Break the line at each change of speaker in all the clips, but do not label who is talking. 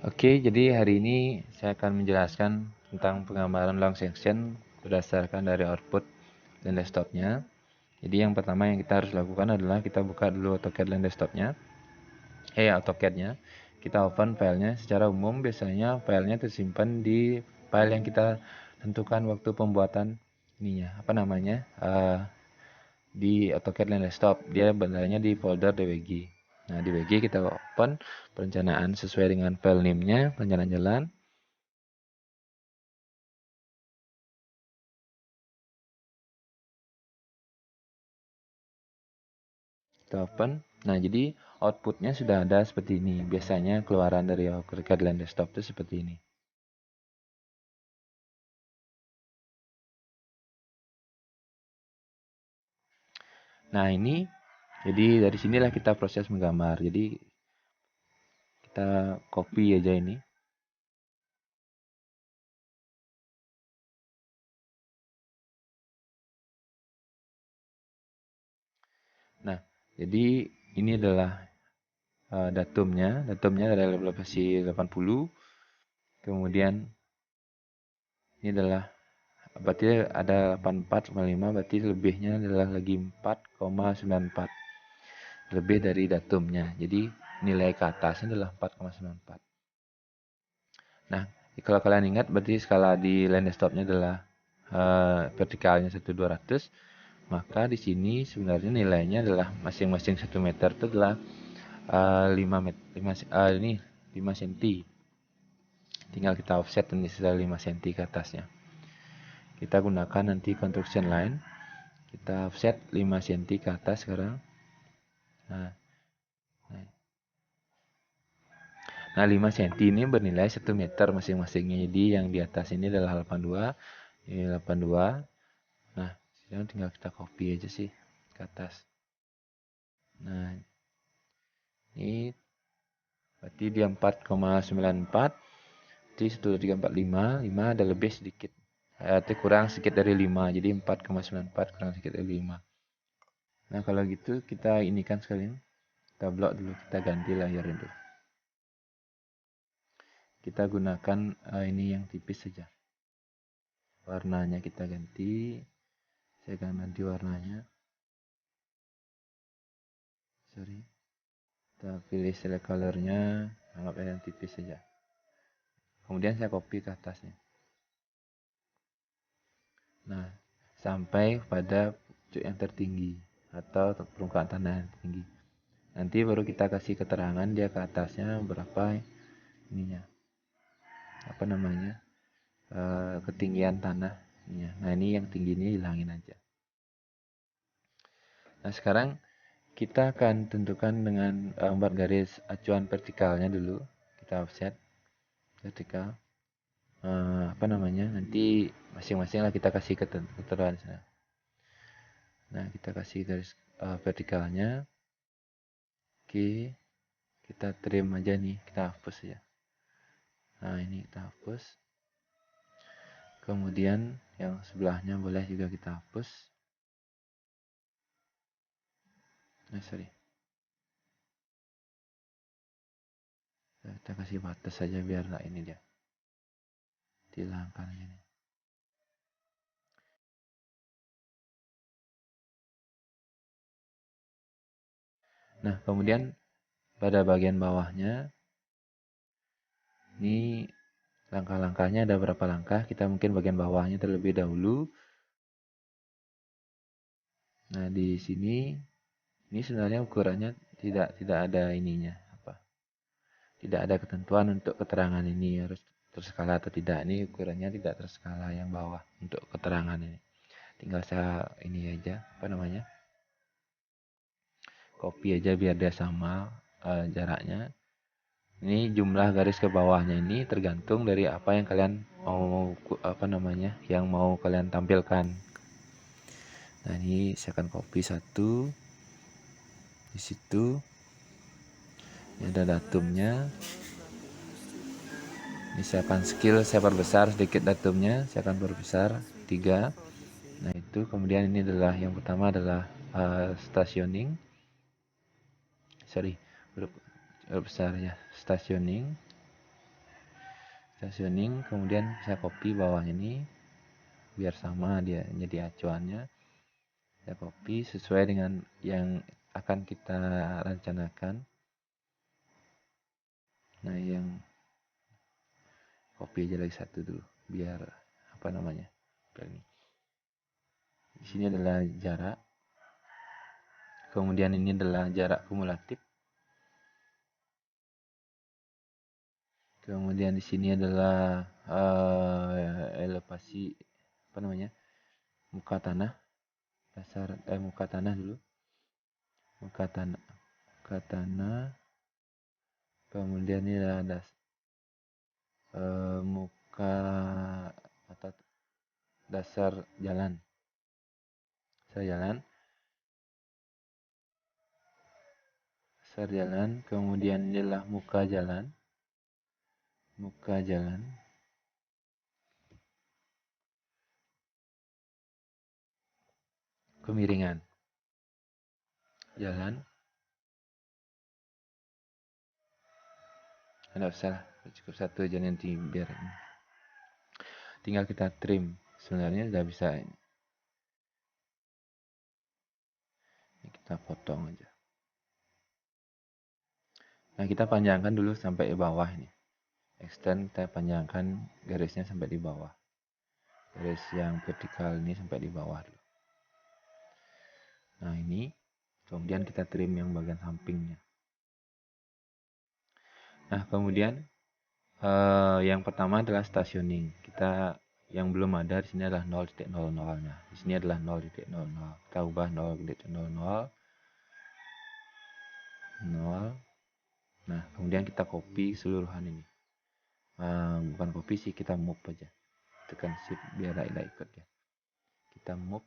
Oke, jadi hari ini saya akan menjelaskan tentang penggambaran long section berdasarkan dari output dan desktopnya. Jadi yang pertama yang kita harus lakukan adalah kita buka dulu AutoCAD dan desktopnya. AutoCAD-nya. Kita open filenya. Secara umum biasanya filenya tersimpan di file yang kita tentukan waktu pembuatan ininya. Di AutoCAD dan desktop. Dia beradanya di folder DWG. Nah, di DWG kita open perencanaan sesuai dengan file name-nya, perencanaan jalan. Kita open. Nah, jadi outputnya sudah ada seperti ini. Biasanya keluaran dari AutoCAD dan desktop itu seperti ini. Nah, ini jadi dari sinilah kita proses menggambar. Jadi kita copy aja ini. Nah, jadi ini adalah datumnya. Datumnya adalah elevasi 80. Kemudian ini adalah berarti ada 84,5, berarti lebihnya adalah lagi 4,94. Lebih dari datumnya. Jadi nilai ke atasnya adalah 4,94. Nah, kalau kalian ingat berarti skala di line desktopnya adalah vertikalnya 1/200, maka di sini sebenarnya nilainya adalah masing-masing 1 meter itu adalah 5 meter, 5 cm. Tinggal kita offset ini sekitar 5 cm ke atasnya. Kita gunakan nanti construction line. Kita offset 5 cm ke atas sekarang. Nah, Nah, 5 cm ini bernilai 1 meter masing-masingnya. Jadi yang di atas ini adalah 82, ini 82. Nah, sekarang tinggal kita copy aja sih ke atas. Nah, ini berarti dia 4,94. Jadi 1345, 5 ada lebih sedikit. Itu kurang sedikit dari 5. Jadi 4,94 kurang sedikit dari 5. Nah, kalau gitu kita inikan sekalian. Kita blok dulu, kita ganti layar dulu. Kita gunakan ini yang tipis saja. Warnanya kita ganti. Saya akan ganti warnanya. Sorry. Kita pilih select colornya. Anggap yang tipis saja. Kemudian saya copy ke atasnya. Nah, sampai pada pucuk yang tertinggi atau permukaan tanah yang tinggi. Nanti baru kita kasih keterangan dia ke atasnya berapa ininya. Apa namanya? Ketinggian tanah. Nah, ini yang tinggi ini hilangin aja. Nah, sekarang kita akan tentukan dengan empat garis acuan vertikalnya dulu. Kita offset vertikal. Nanti masing-masing lah kita kasih ketentuan sana. Nah, kita kasih garis vertikalnya. Oke, kita trim aja nih, kita hapus ya. Nah, ini kita hapus. Kemudian yang sebelahnya boleh juga kita hapus. Sorry. Kita kasih batas saja biar nggak ini dia. Dihilangkan aja nih. Nah, kemudian pada bagian bawahnya ini langkah-langkahnya ada berapa langkah? Kita mungkin bagian bawahnya terlebih dahulu. Nah, di sini ini sebenarnya ukurannya tidak ada ininya apa? Tidak ada ketentuan untuk keterangan ini harus terskala atau tidak. Ini ukurannya tidak terskala yang bawah untuk keterangan ini. Tinggal saya ini aja copy aja biar dia sama jaraknya. Ini jumlah garis ke bawahnya ini tergantung dari apa yang kalian mau yang mau kalian tampilkan. Nah, ini saya akan copy satu di situ. Ini ada datumnya. Ini saya akan saya perbesar sedikit datumnya, saya akan perbesar 3. Nah, itu kemudian ini adalah yang pertama adalah stationing. Sorry, perbesar ya, stationing. stationing, kemudian saya copy bawahnya ini biar sama dia jadi acuannya. Saya copy sesuai dengan yang akan kita rencanakan. Nah, yang copy aja lagi satu dulu biar apa namanya, ini di sini adalah jarak, kemudian ini adalah jarak kumulatif, kemudian di sini adalah elevasi apa namanya, muka tanah, dasar muka tanah dulu, muka tanah, kemudian ini adalah muka atau dasar jalan, kemudian ini adalah muka jalan, kemiringan jalan, nggak usah, cukup satu aja nanti biar tinggal kita trim, sebenarnya udah bisa, ini kita potong aja. Nah, kita panjangkan dulu sampai di bawah ini, extend, kita panjangkan garisnya sampai di bawah, garis yang vertikal ini sampai di bawah dulu. Nah, ini kemudian kita trim yang bagian sampingnya. Nah, kemudian yang pertama adalah stationing. Kita yang belum ada di sini adalah 0.00-nya. Di sini adalah 0.00. Kita ubah 0.00. 0. Nah, kemudian kita copy keseluruhan ini. Bukan copy sih, kita move aja. Tekan shift biar tidak ikut ya. Kita move.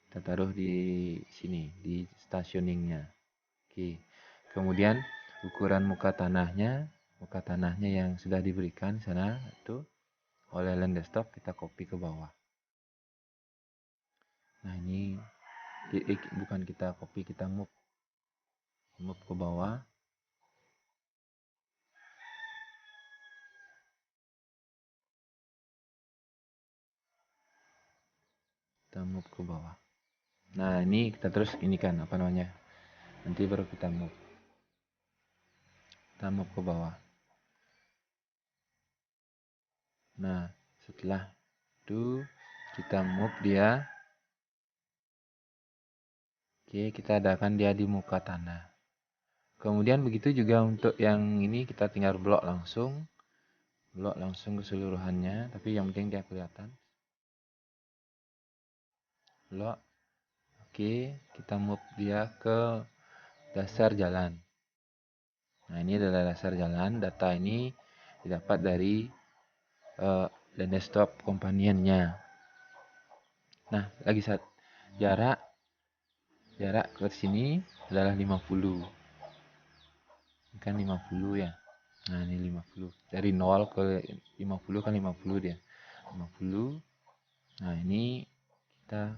Kita taruh di sini, di stationingnya. Oke. Kemudian ukuran muka tanahnya yang sudah diberikan di sana itu oleh Land Desktop, kita copy ke bawah. Nah, ini bukan kita copy, kita move ke bawah. Kita move ke bawah. Nah, ini kita terus ini kan apa namanya, nanti baru kita move ke bawah. Nah, setelah itu kita move dia. Oke, kita adakan dia di muka tanah. Kemudian begitu juga untuk yang ini, kita tinggal blok langsung keseluruhannya, tapi yang penting dia kelihatan. Blok. Oke, kita move dia ke dasar jalan. Nah, ini adalah dasar jalan. Data ini didapat dari Land Desktop companion-nya. Nah, lagi jarak ke sini adalah 50. Ini kan 50 ya. Nah, ini 50. Dari 0 ke 50 kan 50 dia. 50. Nah, ini kita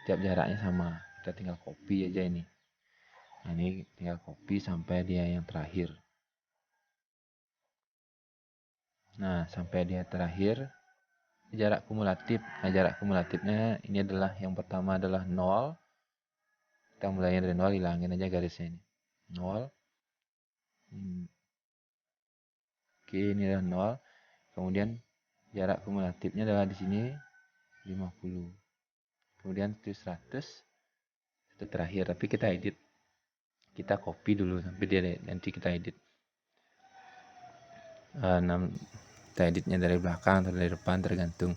tiap jaraknya sama. Kita tinggal copy aja ini. Nah, ini tinggal copy sampai dia yang terakhir. Nah, sampai dia terakhir. Jarak kumulatif. Nah, jarak kumulatifnya ini adalah yang pertama adalah 0. Kita mulainya dari 0, hilangin aja garisnya ini. 0. Oke, ini adalah 0. Kemudian jarak kumulatifnya adalah di sini 50. Kemudian itu 100. Itu terakhir, tapi kita edit. Kita copy dulu sampai dia nanti kita edit. Kita editnya dari belakang atau dari depan tergantung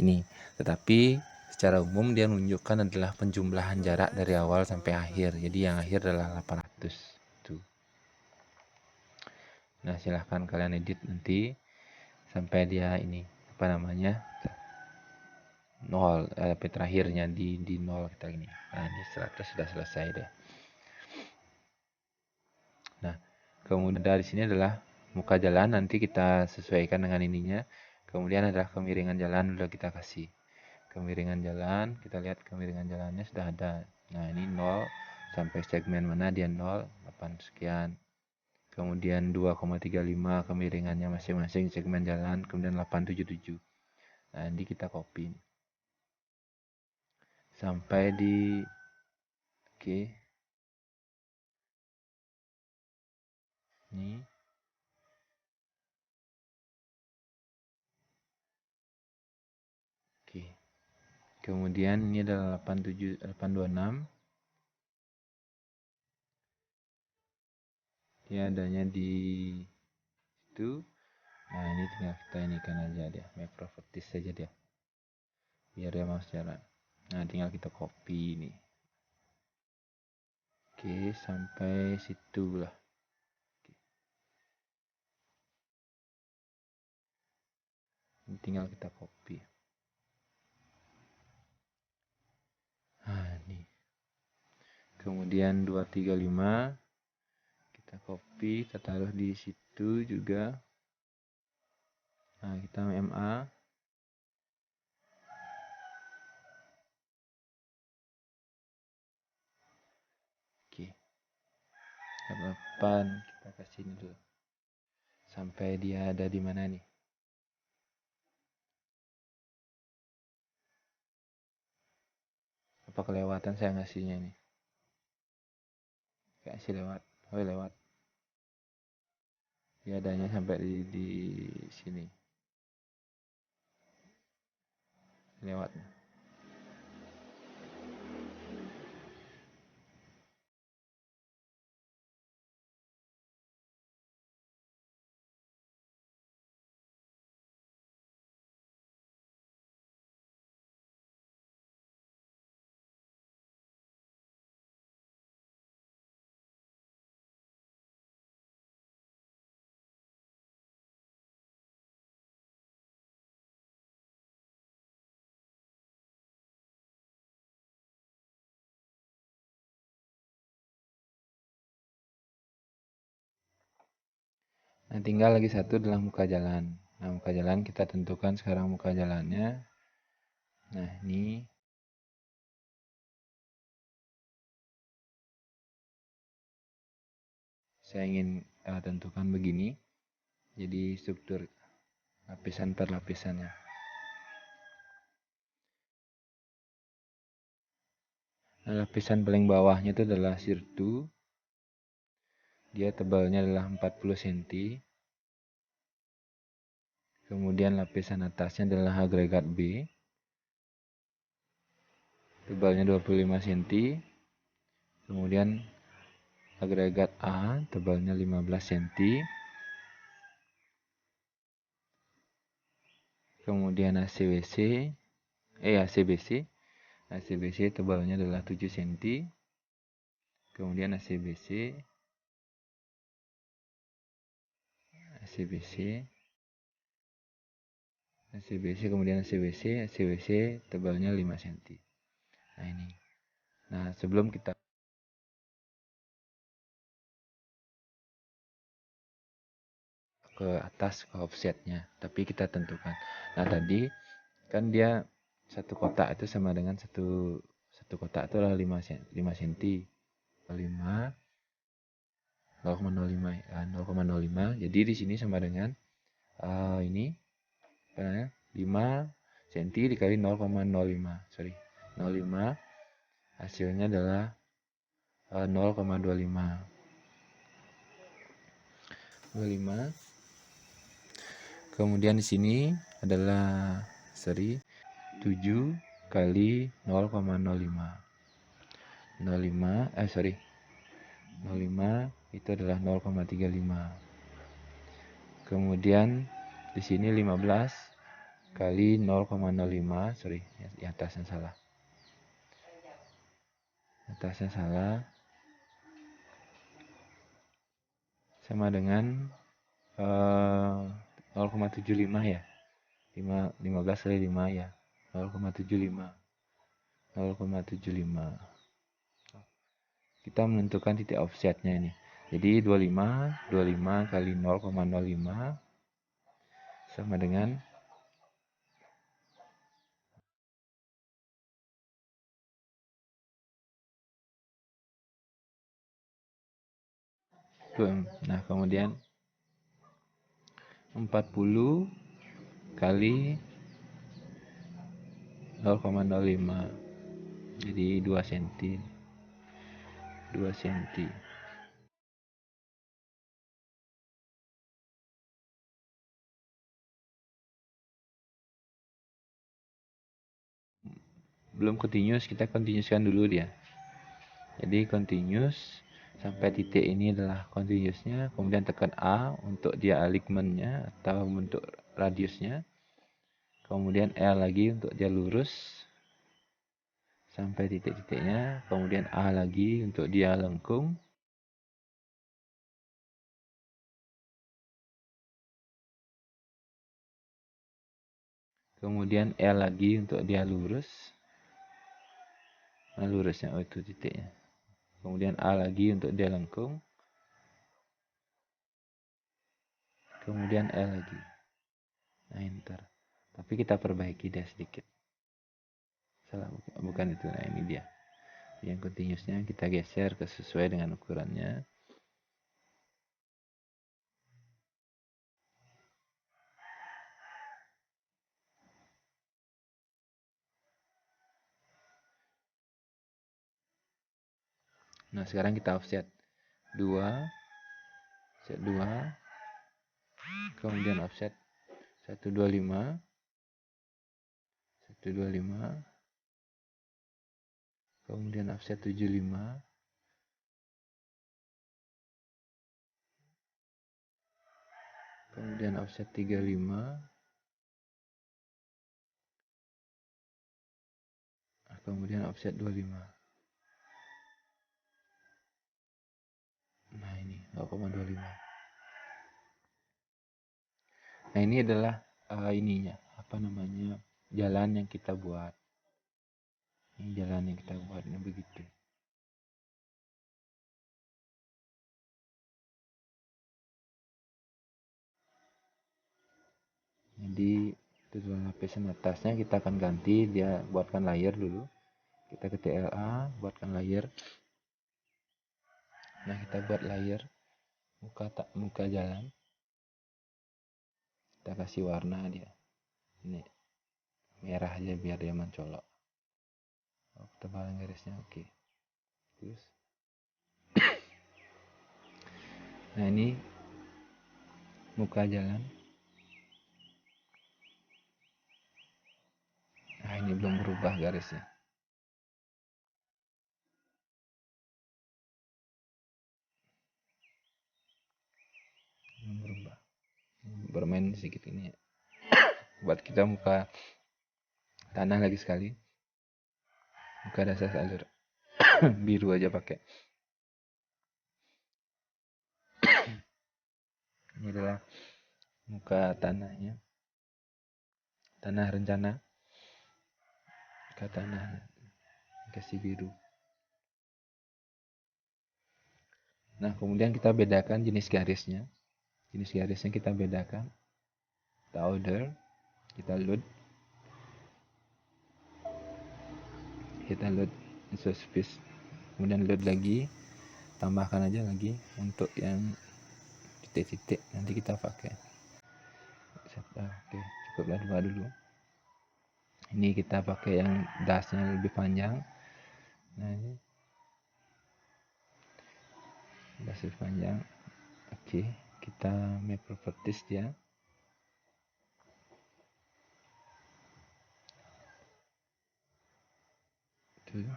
ini. Tetapi secara umum dia menunjukkan adalah penjumlahan jarak dari awal sampai akhir. Jadi yang akhir adalah 800. Tuh. Nah, silahkan kalian edit nanti sampai dia ini apa namanya 0, sampai terakhirnya di 0 kita ini. Nah, ini 100 sudah selesai deh. Nah, kemudian dari sini adalah muka jalan, nanti kita sesuaikan dengan ininya. Kemudian adalah kemiringan jalan, udah kita kasih kemiringan jalan. Kita lihat kemiringan jalannya sudah ada. Nah, ini 0 sampai segmen mana dia 0, 8 sekian. kemudian 2,35 kemiringannya masing-masing segmen jalan, kemudian 877. Nah, ini kita copy sampai di oke. Ini oke. Kemudian ini adalah 826. Dia adanya di situ. Nah, ini tinggal kita inikan aja dia, make properties saja dia. Biar dia mau jalan. Nah, tinggal kita copy ini. Oke, sampai situ lah. Ini tinggal kita copy. Nah, ini. Kemudian 235 kita copy, kita taruh di situ juga. Nah, kita MA. Oke. 8 kita kasih ini dulu. Sampai dia ada di mana nih? Apa kelewatan saya ngasihnya nih? Kasih lewat. Oh, lewat. Dia adanya sampai di sini. Lewat. Nah, tinggal lagi satu adalah muka jalan. Nah, muka jalan kita tentukan sekarang muka jalannya. Nah, ini saya ingin tentukan begini. Jadi struktur lapisan per lapisannya. Nah, lapisan paling bawahnya itu adalah sirtu. Dia tebalnya adalah 40 cm. Kemudian lapisan atasnya adalah agregat B. Tebalnya 25 cm. Kemudian agregat A tebalnya 15 cm. Kemudian ACBC tebalnya adalah 7 cm. Kemudian ACBC kemudian ACBC tebalnya 5 cm. Nah, ini. Nah, sebelum kita ke atas ke offsetnya, tapi kita tentukan. Nah, tadi kan dia satu kotak itu sama dengan satu kotak itu adalah 5 cm. 5 0,05 ya, 0,05. Jadi di sini sama dengan ini 5 cm dikali 0,05. Sorry. 0,5 hasilnya adalah 0,25. 25. Kemudian di sini adalah 7 kali 0,05. 0,5 itu adalah 0,35. Kemudian di sini 15 kali 0,05, di atasnya salah. Sama dengan 0,75 ya. 15 kali 5 ya. 0,75. Kita menentukan titik offsetnya ini. Jadi 25 kali 0,05 sama dengan Nah, kemudian 40 kali 0,05, jadi 2 cm. 2 cm. Belum continuous, kita continuouskan dulu dia. Jadi continuous sampai titik ini adalah continuousnya, kemudian tekan A untuk dia alignmentnya atau bentuk radiusnya, kemudian L lagi untuk dia lurus sampai titik-titiknya, kemudian A lagi untuk dia lengkung, kemudian L lagi untuk dia lurus. Nah, lurusnya, oh itu titiknya. Kemudian A lagi untuk dia lengkung, kemudian L lagi. Nah, enter. Tapi kita perbaiki dia sedikit. Salah, bukan itu. Nah, ini dia. Yang continuousnya kita geser ke sesuai dengan ukurannya. Nah, sekarang kita offset 2, offset 2, kemudian offset 125, 125, kemudian offset 75, kemudian offset 35, kemudian offset 25. Nah, ini 0,25. Nah, ini adalah ininya, apa namanya, jalan yang kita buat. Ini jalan yang kita buat, ini begitu. Jadi tujuan lapisan atasnya kita akan ganti, dia buatkan layer dulu. Kita ke TLA, buatkan layer. Nah, kita buat layer muka jalan. Kita kasih warna dia. Ini merah aja biar dia mencolok. Oh, ketebalan garisnya oke. Terus. Nah, ini muka jalan. Nah, ini belum berubah garisnya. Belum berubah. Bermain sedikit ini ya. Buat kita muka tanah lagi sekali. Muka dasar alur biru aja pakai. Ini adalah muka tanahnya. Tanah rencana. Muka tanah kasih biru. Nah, kemudian kita bedakan jenis garisnya. Jenis garisnya kita bedakan. Kita order, kita load, iso space, kemudian load lagi, tambahkan aja lagi untuk yang titik-titik nanti kita pakai. Oke, cukuplah 2 dulu. Ini kita pakai yang dasnya lebih panjang. Nah, ini das lebih panjang. Oke, kita make properties dia. Tuh.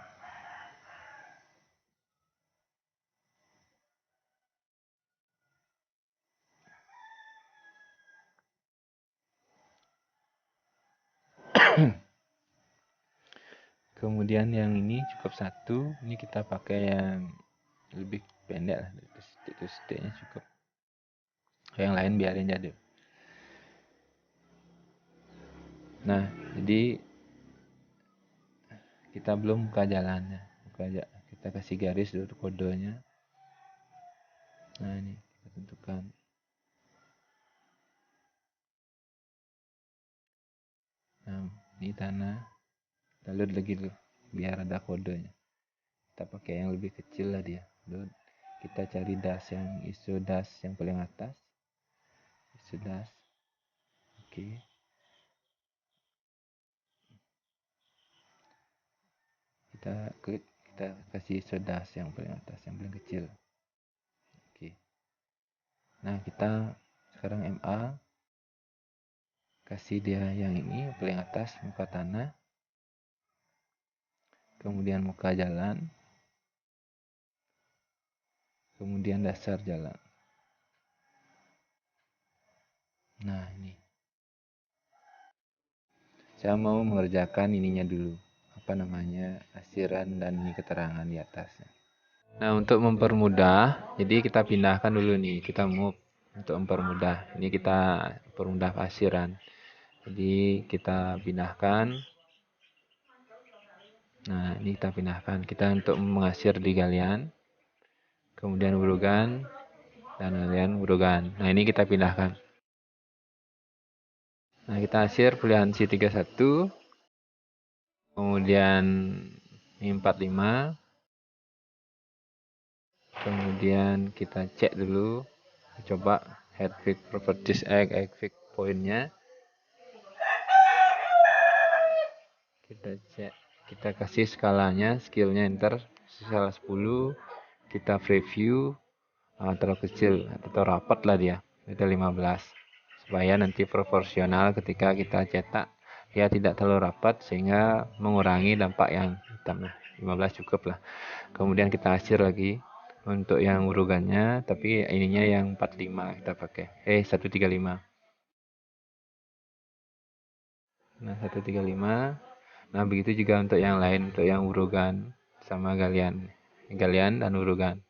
Kemudian yang ini cukup 1. Ini kita pakai yang lebih pendek lah, titik-titiknya cukup. Yang lain biarin jadi. Nah, jadi kita belum buka jalannya. Kita kasih garis dulu kodenya. Nah, ini kita tentukan. Nah, ini tanah. Kita load lagi dulu biar ada kodenya. Kita pakai yang lebih kecil lah dia. Load. kita cari das yang ISO das yang paling atas, ISO das. Oke. Kita klik, kita kasih ISO das yang paling atas, yang paling kecil. Oke. Nah, kita sekarang MA kasih dia yang ini paling atas, muka tanah, kemudian muka jalan, kemudian dasar jalan. Nah, ini saya mau mengerjakan ininya dulu, apa namanya, asiran dan ini keterangan di atasnya. Nah, untuk mempermudah, jadi kita pindahkan dulu nih, kita move untuk mempermudah. Ini kita permudah asiran. Jadi kita pindahkan. Nah, ini kita pindahkan. Kita untuk mengasir di galian, kemudian urugan, dan galian urugan. Nah, ini kita pindahkan. Nah, kita asir pilihan C31, kemudian 45, kemudian kita cek dulu, coba head fix properties egg fix pointnya. Kita cek, kita kasih skalanya, skillnya enter, skala 10, kita preview, terlalu kecil atau rapat lah dia, itu 15, supaya nanti proporsional ketika kita cetak dia tidak terlalu rapat sehingga mengurangi dampak yang hitam. 15 cukup lah. Kemudian kita asir lagi untuk yang urugannya, tapi ininya yang 45 kita pakai 135. Nah, 135. Nah, begitu juga untuk yang lain, untuk yang urugan sama galian dan urugan.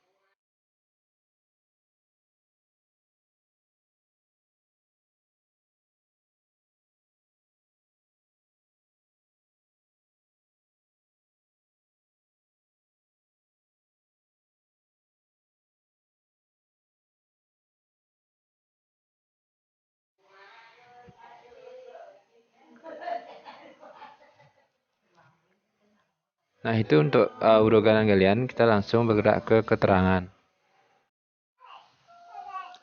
Nah, itu untuk urugan dan galian, kita langsung bergerak ke keterangan.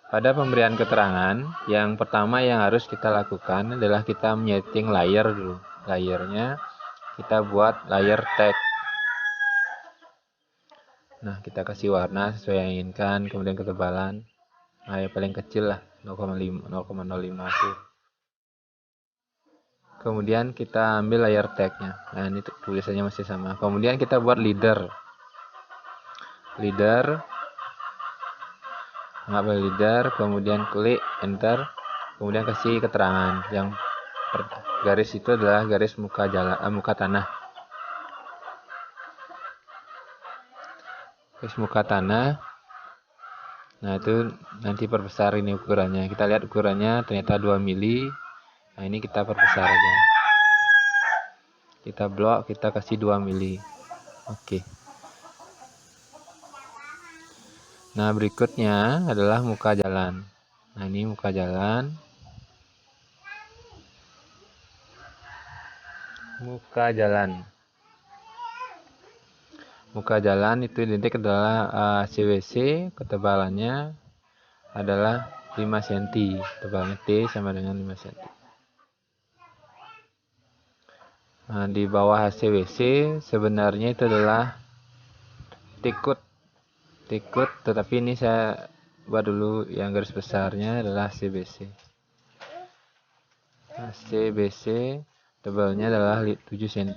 Pada pemberian keterangan, yang pertama yang harus kita lakukan adalah kita menyeting layer dulu. Layernya kita buat layer text. Nah, kita kasih warna sesuai yang inginkan, kemudian ketebalan. Nah, yang paling kecil lah, 0,05 tuh. Kemudian kita ambil layer tag-nya. Nah, ini tulisannya masih sama. Kemudian kita buat leader. Ngambil leader, kemudian klik enter, kemudian kasih keterangan. Yang garis itu adalah garis muka jalan, muka tanah. Garis muka tanah. Nah, itu nanti perbesar ini ukurannya. Kita lihat ukurannya ternyata 2 mili. Nah, ini kita perbesar aja. Kita blok, kita kasih 2 mili. Oke. Nah, berikutnya adalah muka jalan. Nah, ini muka jalan. Muka jalan itu identik adalah CWC, ketebalannya adalah 5 cm. Tebalnya T sama dengan 5 cm. Nah, di bawah CWC sebenarnya itu adalah tikut, tetapi ini saya buat dulu yang garis besarnya adalah CBC. Nah, CBC tebalnya adalah 7 cm.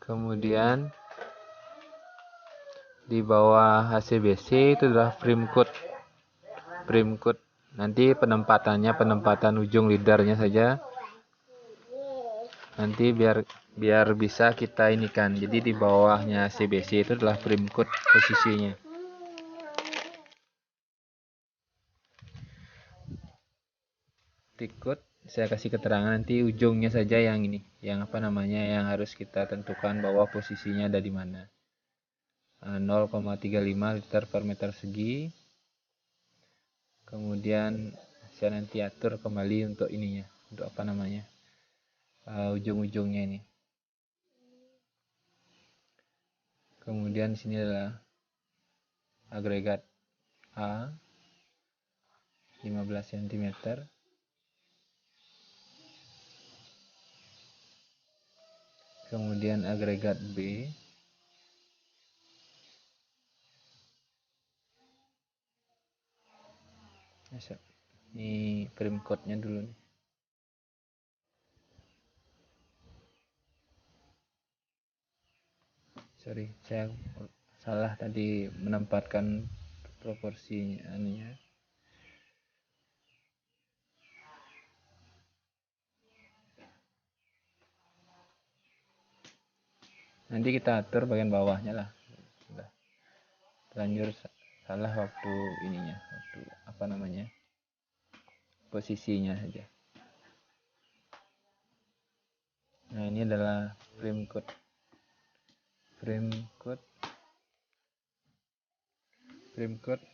Kemudian di bawah HCBC itu adalah frame code. Nanti penempatan ujung leadernya saja. Nanti biar bisa kita inikan. Jadi di bawahnya CBC itu adalah frame code posisinya. Tikut saya kasih keterangan nanti ujungnya saja yang ini, yang harus kita tentukan bahwa posisinya ada di mana. 0,35 liter per meter segi. Kemudian saya nanti atur kembali untuk ininya, untuk ujung-ujungnya ini. Kemudian sini adalah agregat A 15 cm. Kemudian agregat B ini frame code-nya dulu nih. Sorry, saya salah tadi menempatkan proporsi anunya. Nanti kita atur bagian bawahnya lah. Sudah terlanjur salah waktu ininya, waktu apa namanya, posisinya saja. Nah, ini adalah frame code. Frame code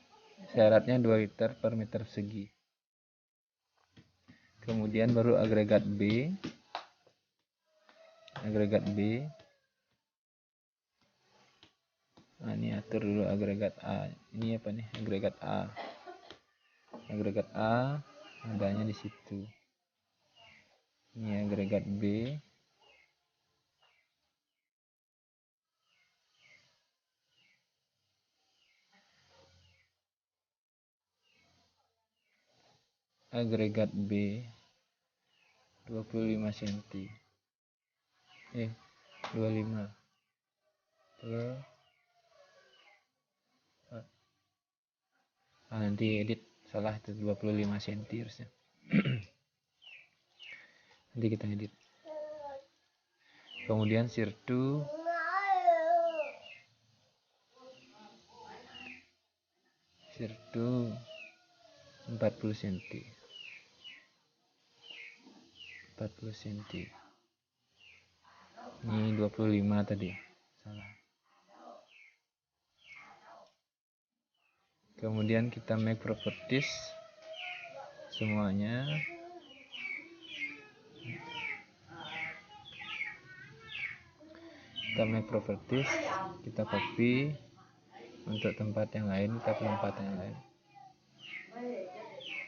syaratnya 2 liter per meter persegi. Kemudian baru agregat B. Nah, ini atur dulu agregat A. Ini apa nih? Agregat A. Agregat A adanya di situ. Ini agregat B. Agregat B 25 cm. 25. Nanti edit salah, itu 25 cm harusnya. Nanti kita edit. Kemudian sirtu 40 cm. Ini 25 tadi. Salah. Kemudian kita make properties semuanya. Kita make properties, kita copy untuk tempat yang lain, kita tempatkan yang lain.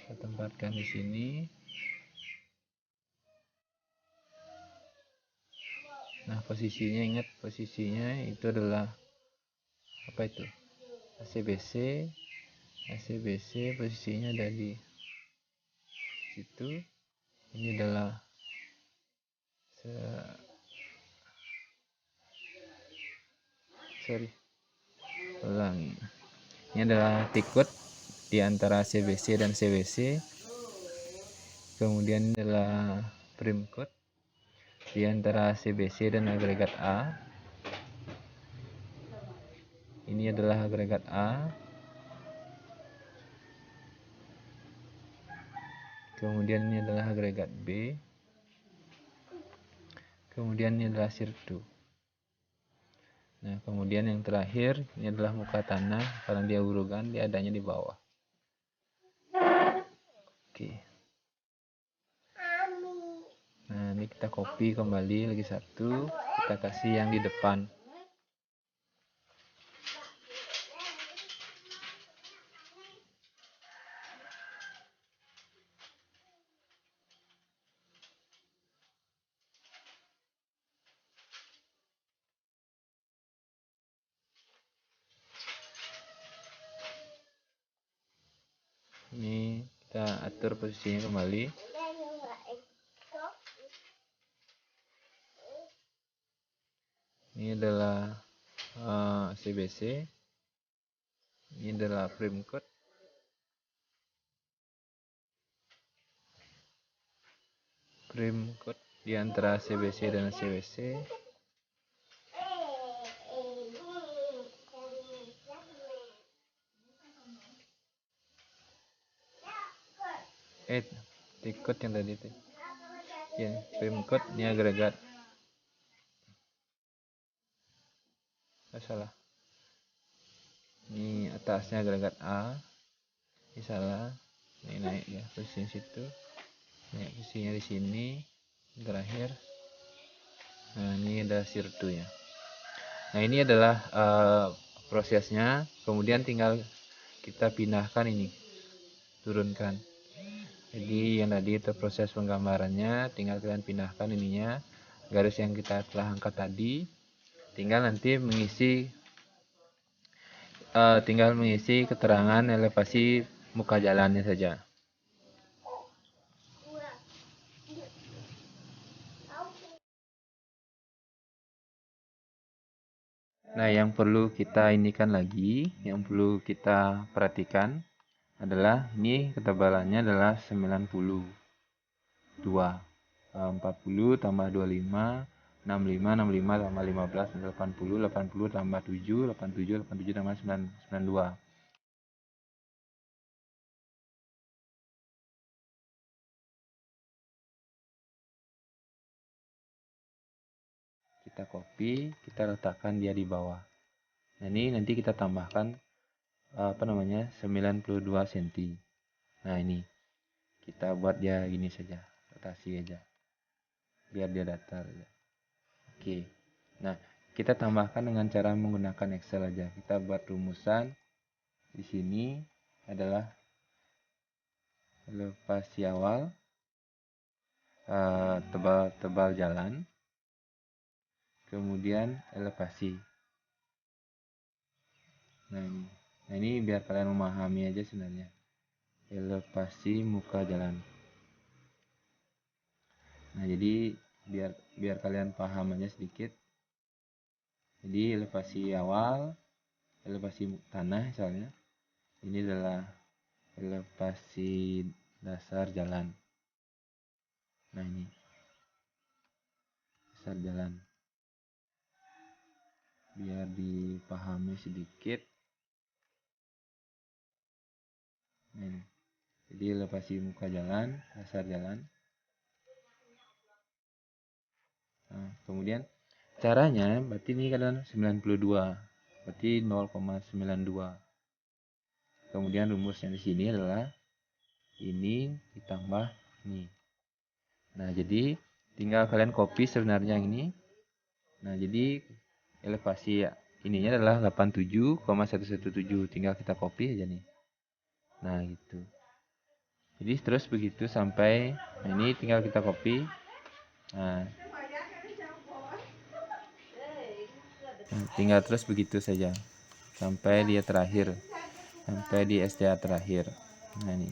Kita tempatkan di sini. Nah, posisinya, ingat posisinya itu adalah apa itu? ACBC posisinya ada di situ. Ini adalah ulangi. Ini adalah tikut di antara CBC dan CBC. Kemudian adalah frame code di antara CBC dan agregat A. Ini adalah agregat A. Kemudian ini adalah agregat B. Kemudian ini adalah sirtu. Nah, kemudian yang terakhir ini adalah muka tanah, karena dia urugan, dia adanya di bawah. Oke. Nah, ini kita copy kembali lagi satu, kita kasih yang di depan. Ini kita atur posisinya kembali. Ini adalah CBC. Ini adalah frame code. Di antara CBC dan CBC. Tikut yang tadi itu. Ya, frame code ini agregat. Salah. Ini atasnya agregat A. Ini salah. Ini naik ya posisinya situ. Ini posisinya di sini. Terakhir Nah, ini ada sirtu ya. Nah, ini adalah prosesnya. Kemudian tinggal kita pindahkan ini, turunkan. Jadi yang tadi itu proses penggambarannya, tinggal kalian pindahkan ininya, garis yang kita telah angkat tadi. Tinggal nanti mengisi keterangan elevasi muka jalannya saja. Nah, yang perlu kita perhatikan adalah ini ketebalannya adalah 90. 40 tambah 25, 65, 65 tambah 15, 80, 80 tambah 7, 87, 87 tambah 92. Kita copy, kita letakkan dia di bawah. Nah, ini nanti kita tambahkan 92 cm. Nah, ini kita buat dia gini saja, rotasi aja biar dia datar ya. Oke. Nah, kita tambahkan dengan cara menggunakan Excel aja. Kita buat rumusan di sini adalah elevasi awal, tebal jalan, kemudian elevasi. Nah ini biar kalian memahami aja sebenarnya. Elevasi muka jalan. Nah, jadi biar kalian paham aja sedikit. Jadi elevasi awal, elevasi tanah misalnya. Ini adalah elevasi dasar jalan. Nah, ini dasar jalan. Biar dipahami sedikit. Nah, ini. Jadi elevasi muka jalan, dasar jalan. Nah, kemudian caranya berarti ini kan 92. Berarti 0,92. Kemudian rumusnya di sini adalah ini ditambah ini. Nah, jadi tinggal kalian copy sebenarnya ini. Nah, jadi elevasi ininya adalah 87,117. Tinggal kita copy aja nih. Nah, gitu. Jadi terus begitu sampai ini tinggal kita copy. Nah, tinggal terus begitu saja sampai dia terakhir, sampai di SDA terakhir. Nah, ini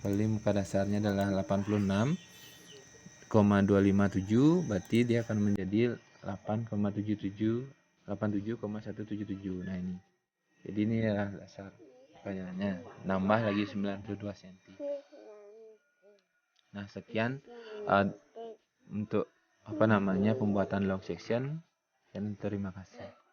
kali muka dasarnya adalah 86,257, berarti dia akan menjadi 87,177. Nah ini. Jadi ini adalah dasar pertanyaannya. Nambah lagi 92 cm. Nah, sekian untuk pembuatan long section. Dan terima kasih.